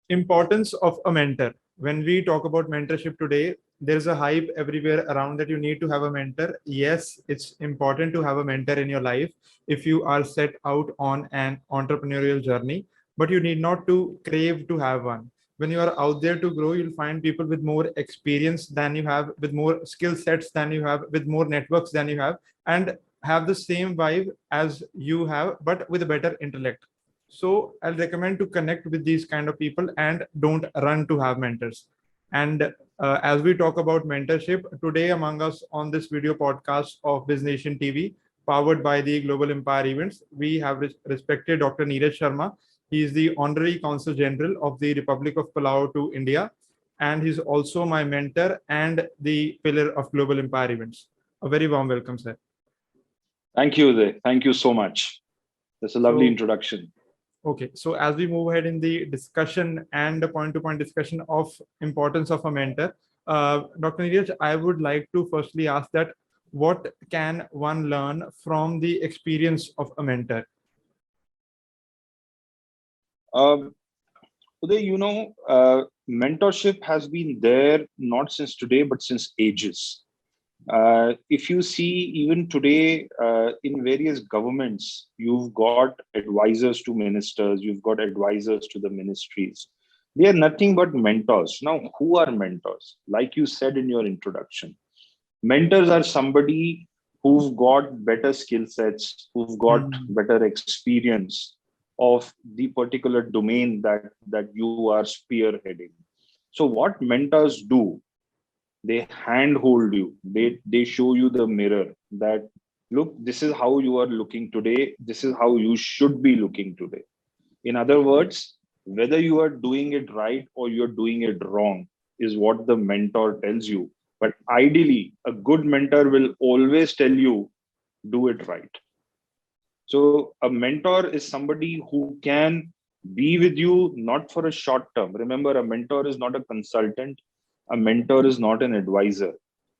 Importance of a mentor. When we talk about mentorship today, there's a hype everywhere around that you need to have a mentor. Yes, it's important to have a mentor in your life if you are set out on an entrepreneurial journey, but you need not to crave to have one. When you are out there to grow, you'll find people with more experience than you have, with more skill sets than you have, with more networks than you have, and have the same vibe as you have, but with a better intellect. So I'll recommend to connect with these kind of people and don't run to have mentors. And as we talk about mentorship today among us on this video podcast of BizNation TV, powered by the Global Empire Events, we have respected Dr. Neeraj Sharma. He is the Honorary Consul General of the Republic of Palau to India, and he's also my mentor and the pillar of Global Empire Events. A very warm welcome, sir. Thank you, Uday. Thank you so much. That's a lovely introduction. Okay, so as we move ahead in the discussion and the point-to-point discussion of importance of a mentor, Dr. Neeraj, I would like to firstly ask that what can one learn from the experience of a mentor? Uday, mentorship has been there not since today, but since ages. If you see even today in various governments, you've got advisors to ministers, you've got advisors to the ministries. They are nothing but mentors. Now, who are mentors? Like you said in your introduction, mentors are somebody who've got better skill sets, who've got better experience of the particular domain that you are spearheading. So what mentors do, they handhold you, they show you the mirror that, look, this is how you are looking today, this is how you should be looking today. In other words, whether you are doing it right or you're doing it wrong is what the mentor tells you. But ideally, a good mentor will always tell you, do it right. So a mentor is somebody who can be with you not for a short term. Remember, a mentor is not a consultant. A mentor is not an advisor.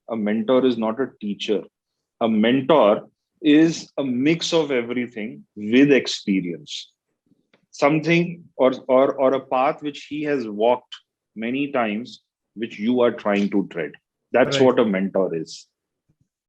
A mentor is not a teacher. A mentor is a mix of everything with experience. Something or a path which he has walked many times, which you are trying to tread. That's what a mentor is.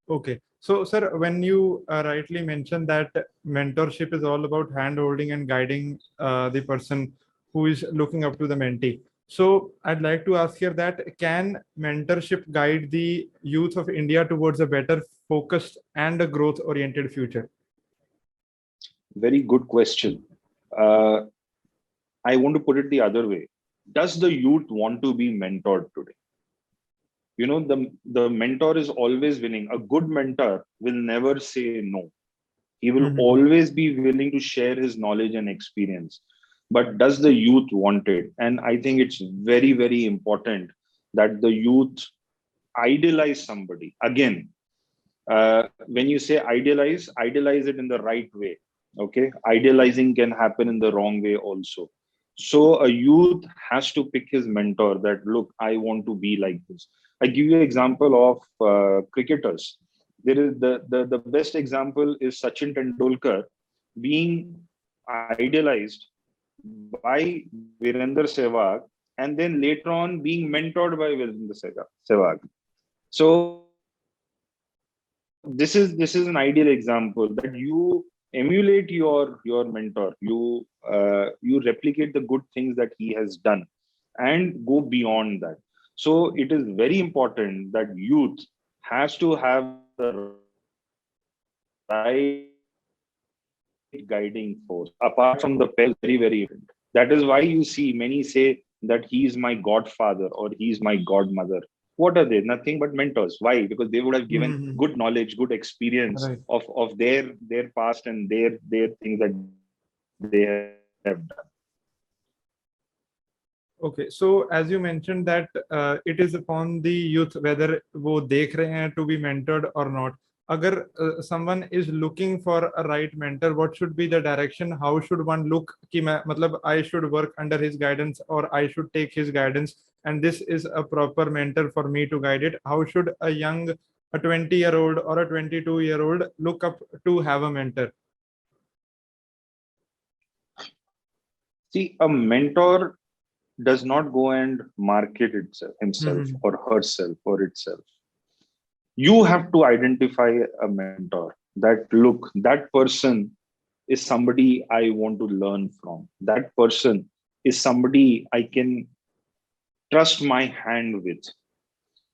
Okay. So, sir, when you rightly mentioned that mentorship is all about hand-holding and guiding the person who is looking up to the mentee. So I'd like to ask here that can mentorship guide the youth of India towards a better focused and a growth-oriented future? Very good question. I want to put it the other way. Does the youth want to be mentored today? The mentor is always winning. A good mentor will never say no. He will always be willing to share his knowledge and experience. But does the youth want it? And I think it's very, very important that the youth idealize somebody. Again, when you say idealize it in the right way. Okay, idealizing can happen in the wrong way also. So a youth has to pick his mentor that, look, I want to be like this. I give you an example of cricketers. There is the best example is Sachin Tendulkar being idealized by Virender Sehwag and then later on being mentored by Virender Sehwag. So this is an ideal example that you emulate your mentor, you replicate the good things that he has done and go beyond that. So it is very important that youth has to have the right guiding force apart from the parents. Very, very important. That is why you see many say that he is my godfather or he is my godmother. What are they? Nothing but mentors. Why? Because they would have given good knowledge, good experience of their past and their things that they have done. Okay, so as you mentioned that it is upon the youth whether वो देख रहे हैं to be mentored or not. Agar someone is looking for a right mentor, what should be the direction? How should one look? कि मैं मतलब I should work under his guidance or I should take his guidance, and this is a proper mentor for me to guide it. How should a 20-year-old or a 22-year-old look up to have a mentor? See, a mentor does not go and market itself, himself Mhm. or herself or itself. You have to identify a mentor that, look, that person is somebody I want to learn from. That person is somebody I can trust my hand with.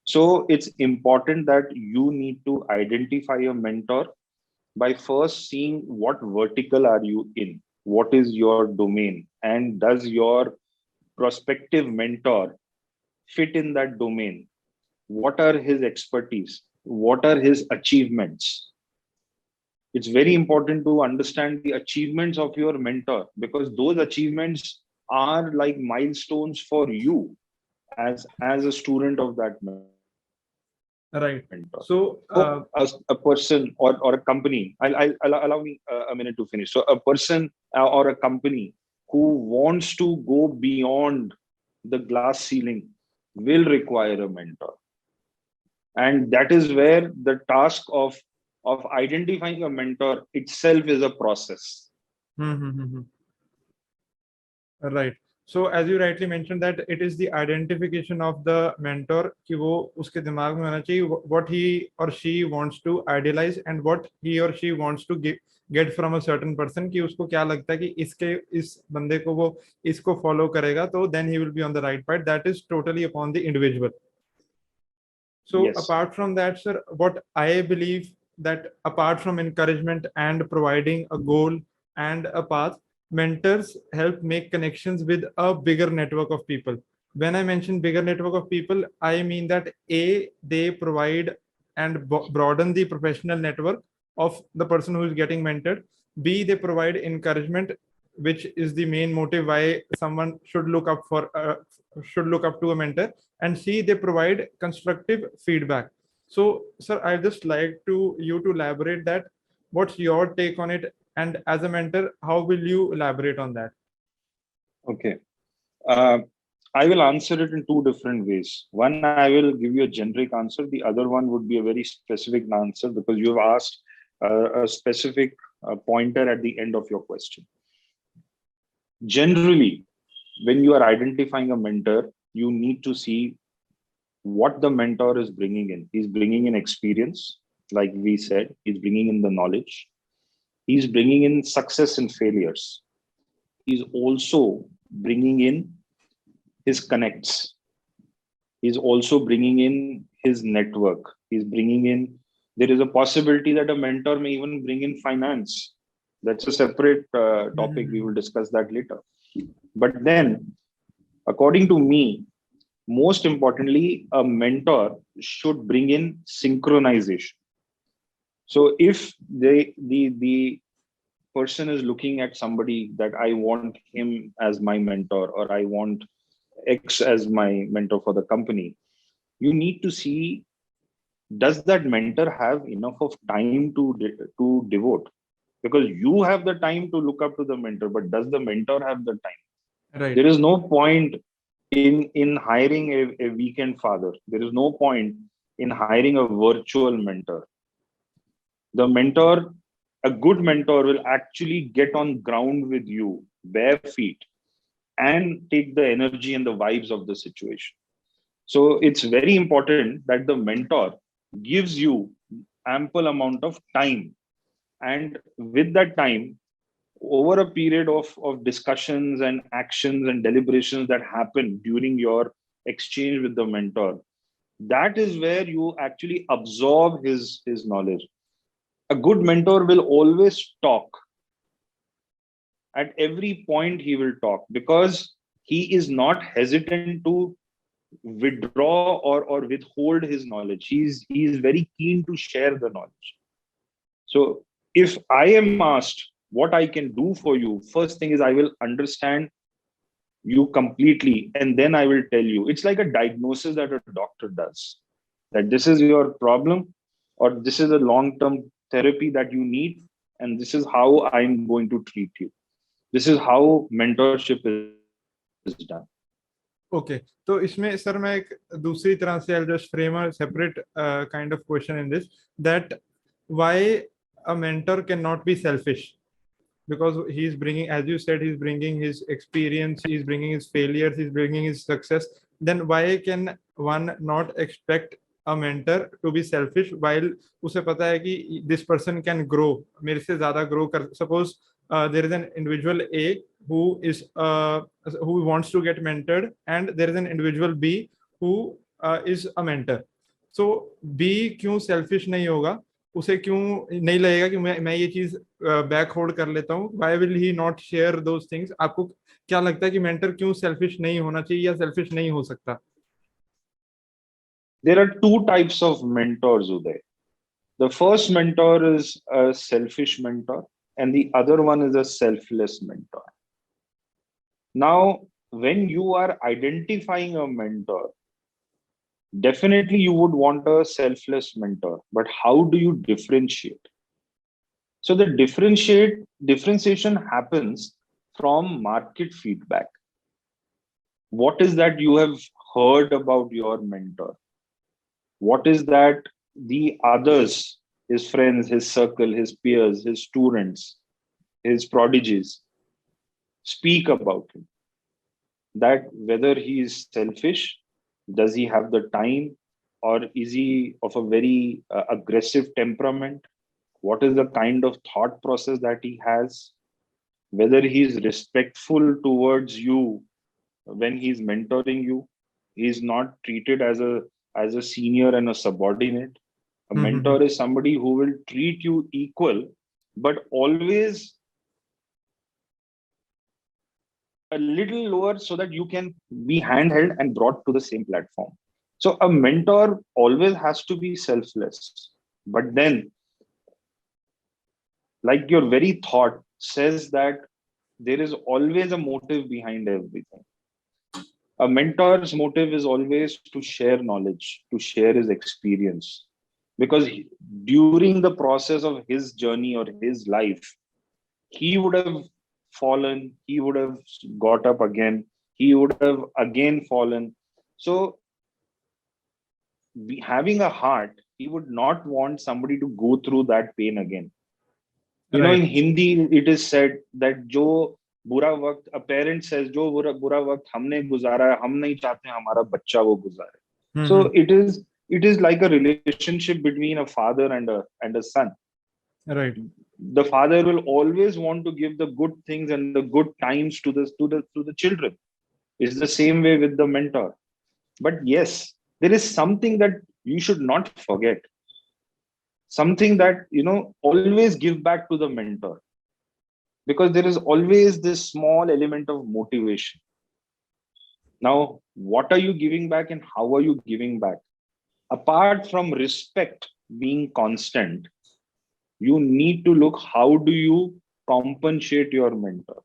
So it's important that you need to identify a mentor by first seeing what vertical are you in, what is your domain, and does your prospective mentor fit in that domain? What are his expertise? What are his achievements? It's very important to understand the achievements of your mentor, because those achievements are like milestones for you as a student of that mentor. Right. So So, a person or a company, I'll allow me a minute to finish. So a person or a company who wants to go beyond the glass ceiling will require a mentor, and that is where the task of identifying a mentor itself is a process. hmm. Right. So as you rightly mentioned that it is the identification of the mentor कि वो उसके दिमाग में होना चाहिए what he or she wants to idealize and what he or she wants to get from a certain person कि उसको क्या लगता है कि इस बंदे को वो इसको follow करेगा तो then he will be on the right path. That is totally upon the individual. So Yes. apart from that, sir, what I believe that apart from encouragement and providing a goal and a path, mentors help make connections with a bigger network of people. When I mention bigger network of people, I mean that A, they provide and broaden the professional network of the person who is getting mentored. B, they provide encouragement, which is the main motive why someone should look up to a mentor. And C, they provide constructive feedback. So, sir, I just like to you to elaborate that. What's your take on it? And as a mentor, how will you elaborate on that? Okay. uh, I will answer it in two different ways. One, I will give you a generic answer. The other one would be a very specific answer, because you have asked a specific pointer at the end of your question. Generally, when you are identifying a mentor, you need to see what the mentor is bringing in. He's bringing in experience, like we said, he's bringing in the knowledge, he's bringing in success and failures. He's also bringing in his connects. He's also bringing in his network. He's bringing in, there is a possibility that a mentor may even bring in finance. That's a separate topic. We Mhm. will discuss that later. But then, according to me, most importantly, a mentor should bring in synchronization. So if the person is looking at somebody that I want him as my mentor, or I want X as my mentor for the company, you need to see, does that mentor have enough of time to devote? Because you have the time to look up to the mentor, but does the mentor have the time? Right. There is no point in hiring a weekend father. There is no point in hiring a virtual mentor. The mentor, a good mentor, will actually get on ground with you, bare feet, and take the energy and the vibes of the situation. So it's very important that the mentor gives you ample amount of time, and with that time, over a period of discussions and actions and deliberations that happen during your exchange with the mentor, that is where you actually absorb his knowledge. A good mentor will always talk. At every point he will talk, because he is not hesitant to withdraw or withhold his knowledge. He is very keen to share the knowledge. So if I am asked what I can do for you, first thing is I will understand you completely, and then I will tell you. It's like a diagnosis that a doctor does, that this is your problem, or this is a long term therapy that you need, and this is how I'm going to treat you. This is how mentorship is done. Okay. तो इसमें sir मैं एक दूसरी तरह से I'll just frame a separate kind of question in this that why a mentor cannot be selfish. because he's bringing, as you said, he's bringing his experience, he's bringing his failures, he's bringing his success. Then why can one not expect a mentor to be selfish while उसे पता है कि this person can grow, मेरे से ज़्यादा grow कर, suppose there is an individual A who is who wants to get mentored, and there is an individual B who is a mentor. So B क्यों selfish नहीं होगा, उसे क्यों नहीं लगेगा कि मैं ये चीज बैक होल्ड कर लेता हूँ, why will he not share those things? आपको क्या लगता है कि मेंटर क्यों सेल्फिश नहीं होना चाहिए या सेल्फिश नहीं हो सकता? There are two types of mentors, Uday. The first mentor is a selfish mentor, and the other one is a selfless mentor. Now, when you are identifying a mentor, definitely you would want a selfless mentor, but how do you differentiate? So the differentiation happens from market feedback. What is that you have heard about your mentor? What is that the others, his friends, his circle, his peers, his students, his prodigies speak about him? That whether he is selfish, does he have the time, or is he of a very aggressive temperament? What is the kind of thought process that he has? Whether he is respectful towards you when he's mentoring you, he is not treated as a senior and a subordinate. A mentor is somebody who will treat you equal, but always a little lower so that you can be handheld and brought to the same platform. So a mentor always has to be selfless. But then, like your very thought says that there is always a motive behind everything. A mentor's motive is always to share knowledge, to share his experience. Because during the process of his journey or his life, he would have fallen, he would have got up again, he would have again fallen. So, having a heart, he would not want somebody to go through that pain again. You know, in Hindi, it is said that जो बुरा वक्त, a parent says, जो बुरा वक्त हमने गुजारा है, हम नहीं चाहते हमारा बच्चा वो गुजारे. So it is like a relationship between a father and a son. Right. The father will always want to give the good things and the good times to the children. It's the same way with the mentor. But yes, there is something that you should not forget. Something that, always give back to the mentor. Because there is always this small element of motivation. Now, what are you giving back and how are you giving back? Apart from respect being constant, you need to look how do you compensate your mentor.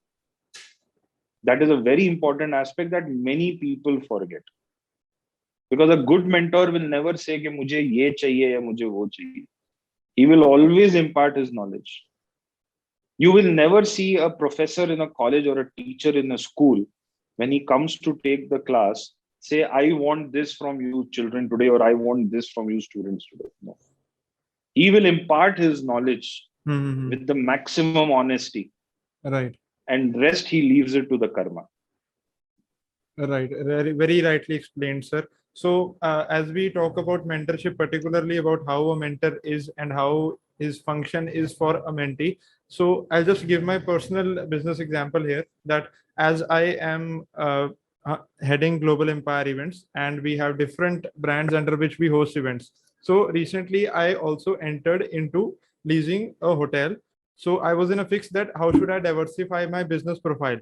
That is a very important aspect that many people forget. Because a good mentor will never say कि मुझे ये चाहिए या मुझे वो चाहिए. He will always impart his knowledge. You will never see a professor in a college or a teacher in a school, when he comes to take the class, say, I want this from you children today, or I want this from you students today. No. He will impart his knowledge with the maximum honesty. Right. And rest he leaves it to the karma. Right. Very, very rightly explained, sir. So as we talk about mentorship, particularly about how a mentor is and how his function is for a mentee. So I'll just give my personal business example here, that as I am heading Global Empire events, and we have different brands under which we host events. So recently I also entered into leasing a hotel. So I was in a fix that how should I diversify my business profile?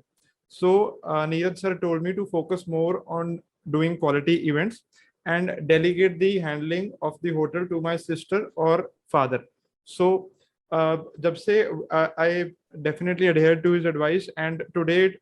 So Neeraj sir told me to focus more on doing quality events and delegate the handling of the hotel to my sister or father. So jab se, I definitely adhered to his advice, and today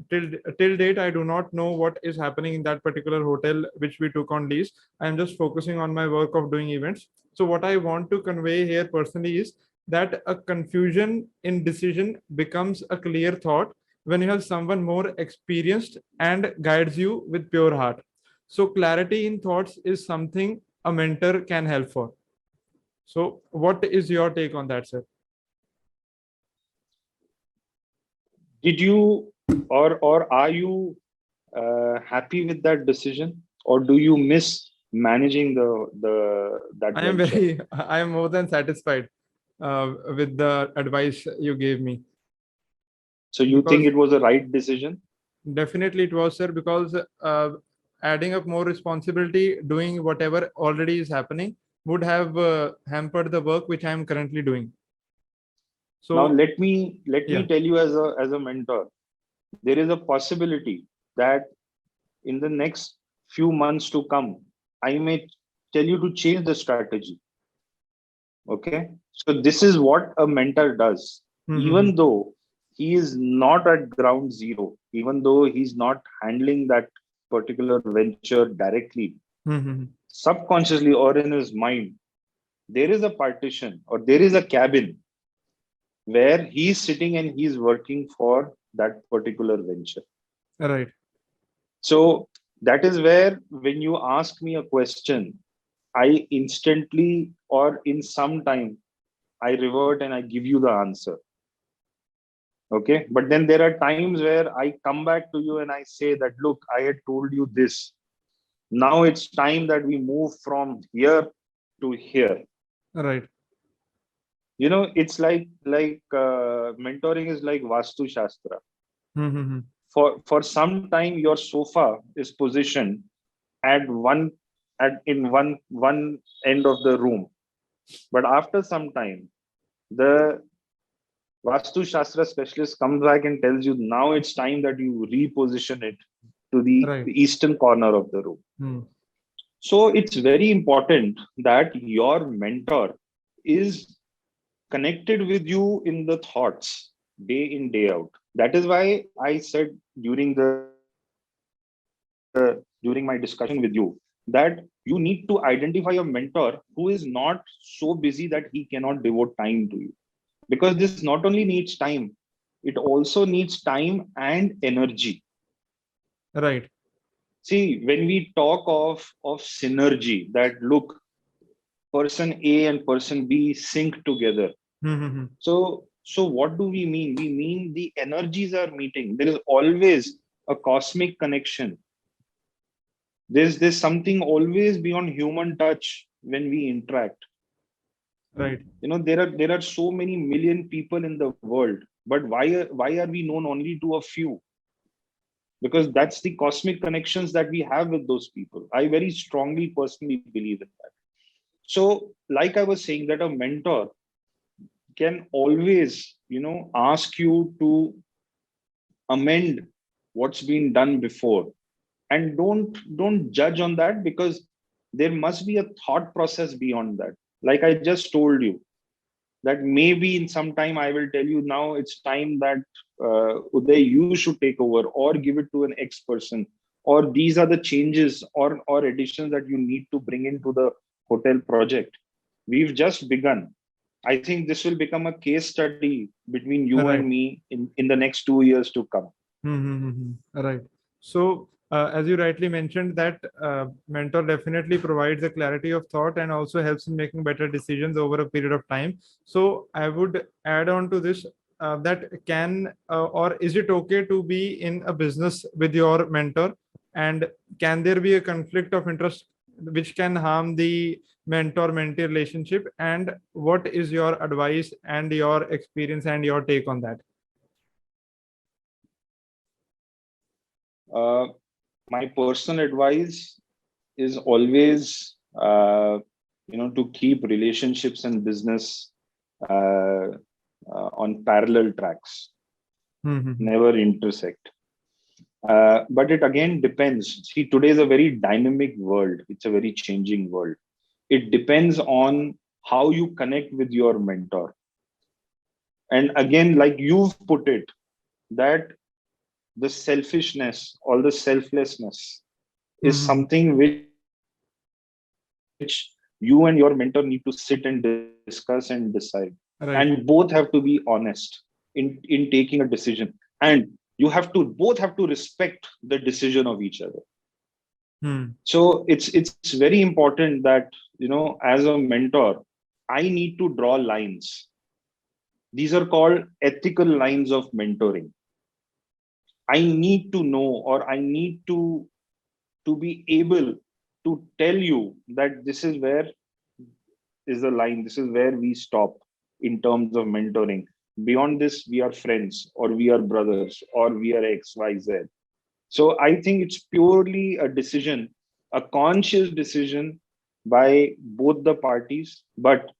till date I do not know what is happening in that particular hotel which we took on lease. I am just focusing on my work of doing events. So what I want to convey here personally is that a confusion in decision becomes a clear thought when you have someone more experienced and guides you with pure heart. So clarity in thoughts is something a mentor can help for. So what is your take on that, sir? Did you or are you happy with that decision, or do you miss managing the that I am venture? very, I am more than satisfied with the advice you gave me, So you think because it was a right decision? definitely it was, sir, because adding up more responsibility, doing whatever already is happening, would have hampered the work which I am currently doing. Now So, let me yeah, tell you as a mentor, there is a possibility that in the next few months to come, I may tell you to change the strategy. Okay. So this is what a mentor does. mm-hmm. Even though he is not at ground zero, even though he's not handling that particular venture directly, Mm-hmm. subconsciously or in his mind, there is a partition or there is a cabin where he's sitting and he's working for that particular venture. Right, So that is where when you ask me a question, I instantly or in some time I revert and I give you the answer. Okay. But then there are times where I come back to you and I say that, look, I had told you this. Now it's time that we move from here to here. right, It's like mentoring is like Vastu Shastra. mm-hmm. For some time, your sofa is positioned at one end of the room. But after some time, the Vastu Shastra specialist comes back and tells you now it's time that you reposition it to the Right, eastern corner of the room. mm. So it's very important that your mentor is connected with you in the thoughts day in, day out. That is why I said during my discussion with you that you need to identify a mentor who is not so busy that he cannot devote time to you. Because this not only needs time, it also needs time and energy. Right, See, when we talk of synergy, that look, person A and person B sync together. mm-hmm. So what do we mean? We mean the energies are meeting. There is always a cosmic connection. There's something always beyond human touch when we interact. Right, There are so many million people in the world, but why are we known only to a few? Because that's the cosmic connections that we have with those people. I very strongly personally believe in that. So, like I was saying, that a mentor can always, ask you to amend what's been done before, and don't judge on that, because there must be a thought process beyond that. Like I just told you, that maybe in some time I will tell you now it's time that Uday, you should take over or give it to an X person, or these are the changes or additions that you need to bring into the hotel project. We've just begun. I think this will become a case study between you and right. me in the next 2 years to come. Mm-hmm. Right. So, as you rightly mentioned, that mentor definitely provides a clarity of thought and also helps in making better decisions over a period of time. So, I would add on to this that can or is it okay to be in a business with your mentor? And can there be a conflict of interest which can harm the mentor-mentee relationship? And what is your advice and your experience and your take on that? uh, my personal advice is always to keep relationships and business uh, on parallel tracks, Mm-hmm. never intersect. But it again depends. See, today is a very dynamic world. It's a very changing world. It depends on how you connect with your mentor. And again, like you've put it, that the selfishness or the selflessness is Mm-hmm. something which you and your mentor need to sit and discuss and decide. And both have to be Right. honest in taking a decision. And both have to respect the decision of each other. Hmm. So it's very important that, as a mentor, I need to draw lines. These are called ethical lines of mentoring. I need to know, or I need to be able to tell you that this is where is the line, this is where we stop in terms of mentoring. Beyond this, we are friends, or we are brothers, or we are XYZ. So I think it's purely a decision, a conscious decision by both the parties. But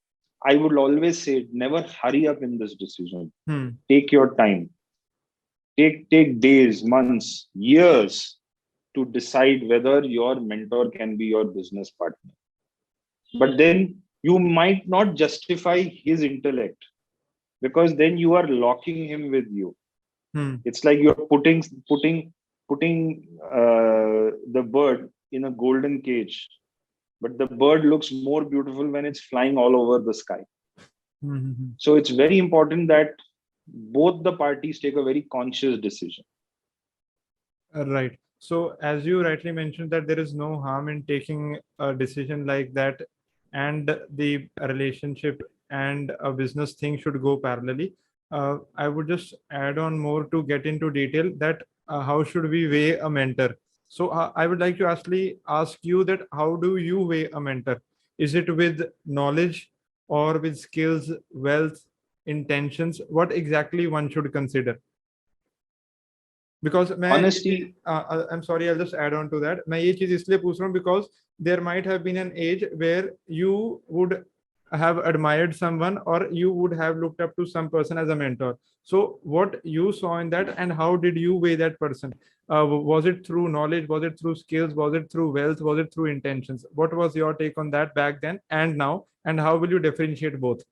I would always say, never hurry up in this decision. Hmm. Take your time. Take days, months, years to decide whether your mentor can be your business partner. But then you might not justify his intellect, because then you are locking him with you. Hmm. It's like you're putting the bird in a golden cage, but the bird looks more beautiful when it's flying all over the sky. Hmm. So it's very important that both the parties take a very conscious decision. Right. So, as you rightly mentioned, that there is no harm in taking a decision like that, and the relationship and a business thing should go parallelly. I would just add on more to get into detail that how should we weigh a mentor? So, I would like to actually ask you that how do you weigh a mentor? Is it with knowledge or with skills, wealth, intentions? What exactly one should consider? Because Honesty, I'm sorry, I'll just add on to that. मैं ये चीज इसलिए पूछ रहा हूँ because there might have been an age where you would have admired someone, or you would have looked up to some person as a mentor. So what you saw in that, and how did you weigh that person? Was it through knowledge? Was it through skills? Was it through wealth? Was it through intentions? What was your take on that back then and now? And how will you differentiate both?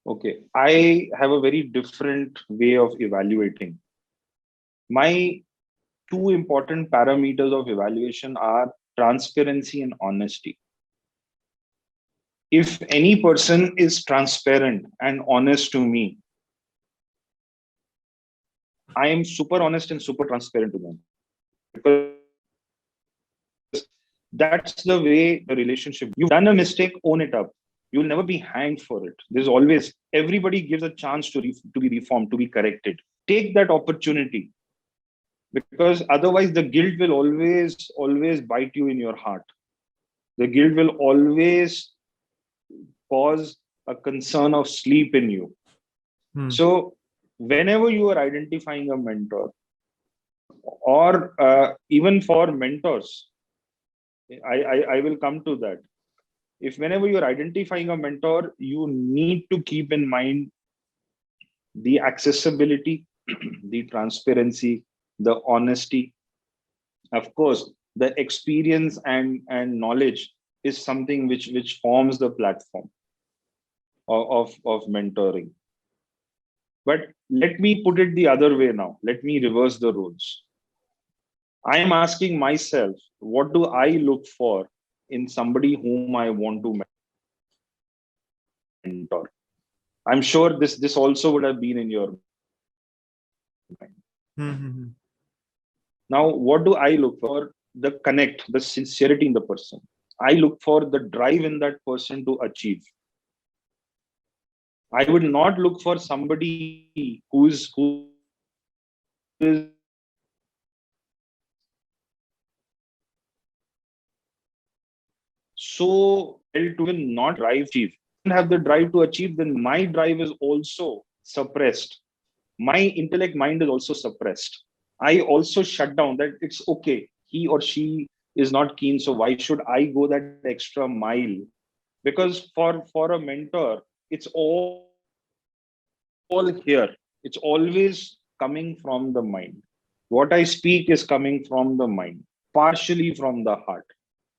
okay. I have a very different way of evaluating. My two important parameters of evaluation are transparency and honesty. If any person is transparent and honest to me, I am super honest and super transparent to them, because that's the way the relationship. You've done a mistake, own it up. You'll never be hanged for it. There's always, everybody gives a chance to be reformed, to be corrected. Take that opportunity, because otherwise the guilt will always bite you in your heart. The guilt will always cause a concern of sleep in you. Hmm. So whenever you are identifying a mentor, or even for mentors, I will come to that. If whenever you're identifying a mentor, you need to keep in mind the accessibility, the transparency, the honesty. Of course, the experience and knowledge is something which forms the platform of mentoring. But let me put it the other way now. Let me reverse the roles. I am asking myself, what do I look for in somebody whom I want to mentor? I'm sure this also would have been in your mind. Hmm. Now, what do I look for? The connect, the sincerity in the person. I look for the drive in that person to achieve. I would not look for somebody who is so well to will not drive achieve. Don't have the drive to achieve, then my drive is also suppressed. My intellect mind is also suppressed. I also shut down that it's okay. He or she is not keen, so why should I go that extra mile? Because for a mentor, it's all here. It's always coming from the mind. What I speak is coming from the mind, partially from the heart.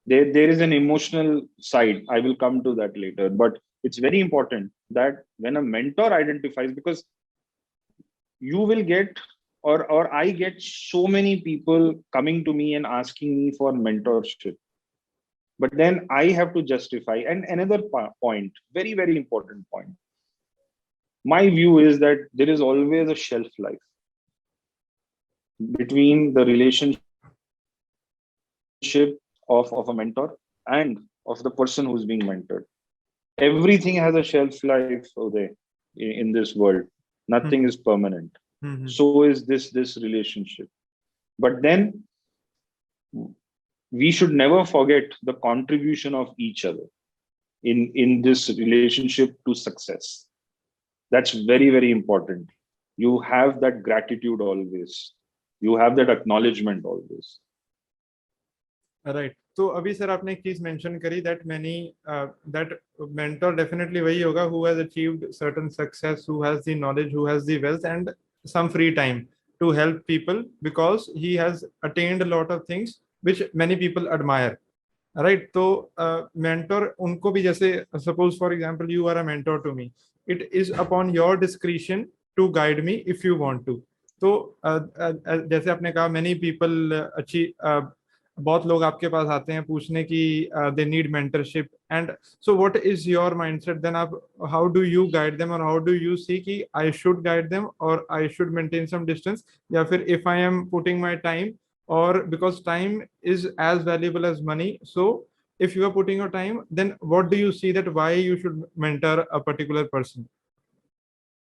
There is an emotional side. I will come to that later. But it's very important that when a mentor identifies, because you will get, or I get so many people coming to me and asking me for mentorship. But then I have to justify. And another point, very, very important point. My view is that there is always a shelf life between the relationship of a mentor and of the person who's being mentored. Everything has a shelf life, Uday, in this world. Nothing is permanent. So is this relationship. But then we should never forget the contribution of each other in this relationship to success. That's very, very important. You have that gratitude always. You have that acknowledgement always. Right तो अभी sir आपने एक चीज mention करी that many that mentor definitely वही होगा who has achieved certain success, who has the knowledge, who has the wealth and some free time to help people because he has attained a lot of things which many people admire, right? तो mentor उनको भी जैसे suppose for example you are a mentor to me, it is upon your discretion to guide me if you want to. तो जैसे आपने कहा many people बहुत लोग आपके पास आते हैं पूछने की they need mentorship and so what is your mindset then आप how do you guide them और हाउ डू यू सी कि आई शुड गाइड देम और I should maintain some distance या फिर if I am putting my time और because time is as valuable as money so if you are putting your time then what do you see that why you should mentor a particular person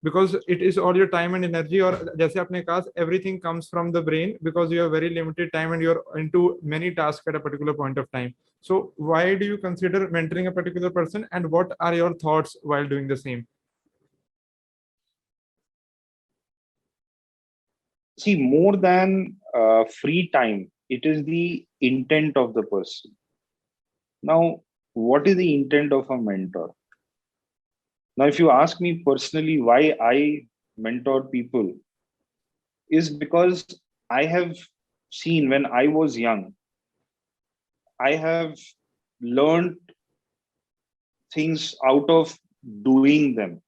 because it is all your time and energy or जैसे आपने कहा everything comes from the brain because you have very limited time and you're into many tasks at a particular point of time. So why do you consider mentoring a particular person and what are your thoughts while doing the same? See, more than free time, it is the intent of the person. Now, what is the intent of a mentor? Now, if you ask me personally why I mentor people, is because I have seen when I was young, I have learned things out of doing them.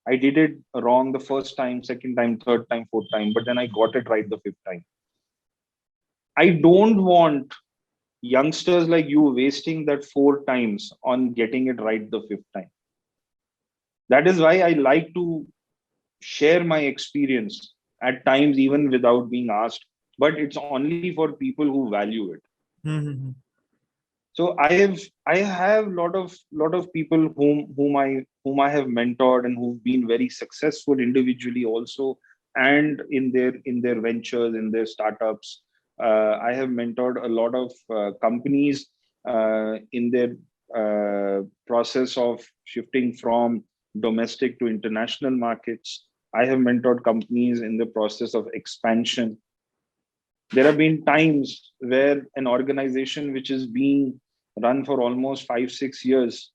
I did it wrong the first time, second time, third time, fourth time, but then I got it right the fifth time. I don't want youngsters like you wasting that 4 times on getting it right the fifth time. That is why I like to share my experience at times, even without being asked, but it's only for people who value it. Mm-hmm. So I have lot of people whom I have mentored and who've been very successful individually also, and in their ventures, in their startups. I have mentored a lot of companies in their process of shifting from domestic to international markets. I have mentored companies in the process of expansion. There have been times where an organization which is being run for almost 5-6 years,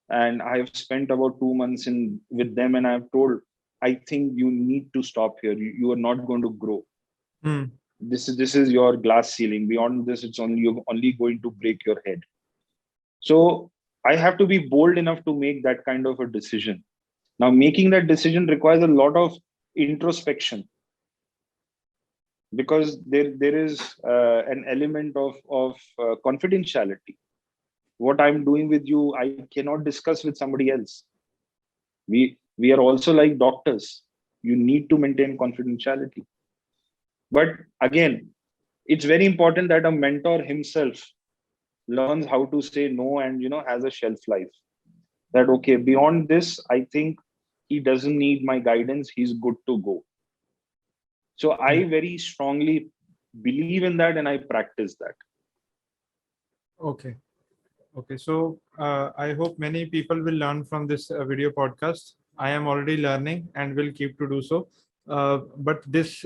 and I have spent about 2 months with them, and I've told, I think you need to stop here. You are not going to grow. Mm. This is your glass ceiling. Beyond this, you're only going to break your head. So I have to be bold enough to make that kind of a decision. Now, making that decision requires a lot of introspection, because there is an element of confidentiality. What I'm doing with you, I cannot discuss with somebody else. We are also like doctors. You need to maintain confidentiality. But again, it's very important that a mentor himself learns how to say no and has a shelf life. That okay, beyond this, I think he doesn't need my guidance. He's good to go. So I very strongly believe in that and I practice that. Okay. So I hope many people will learn from this video podcast. I am already learning and will keep to do so. But this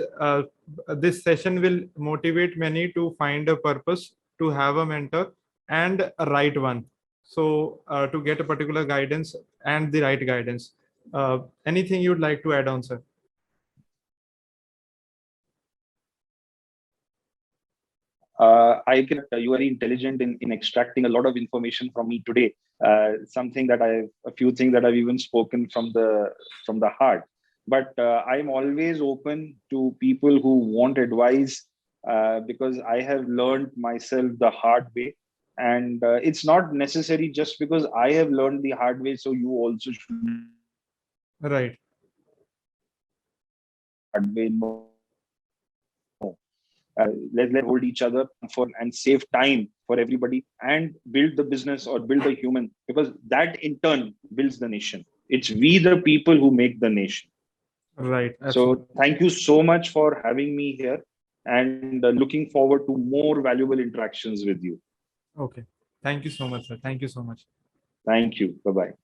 session will motivate many to find a purpose, to have a mentor and a right one. So to get a particular guidance and the right guidance. Anything you'd like to add on, sir? I can. You are intelligent in extracting a lot of information from me today. A few things that I've even spoken from the heart. But I'm always open to people who want advice, because I have learned myself the hard way. And it's not necessary just because I have learned the hard way, so you also should. Right. Hard way. No. Let's hold each other for and save time for everybody and build the business or build the human, because that in turn builds the nation. It's we the people who make the nation. Right. So thank you so much for having me here, and looking forward to more valuable interactions with you. Okay. Thank you so much, sir. Thank you so much. Thank you. Bye bye.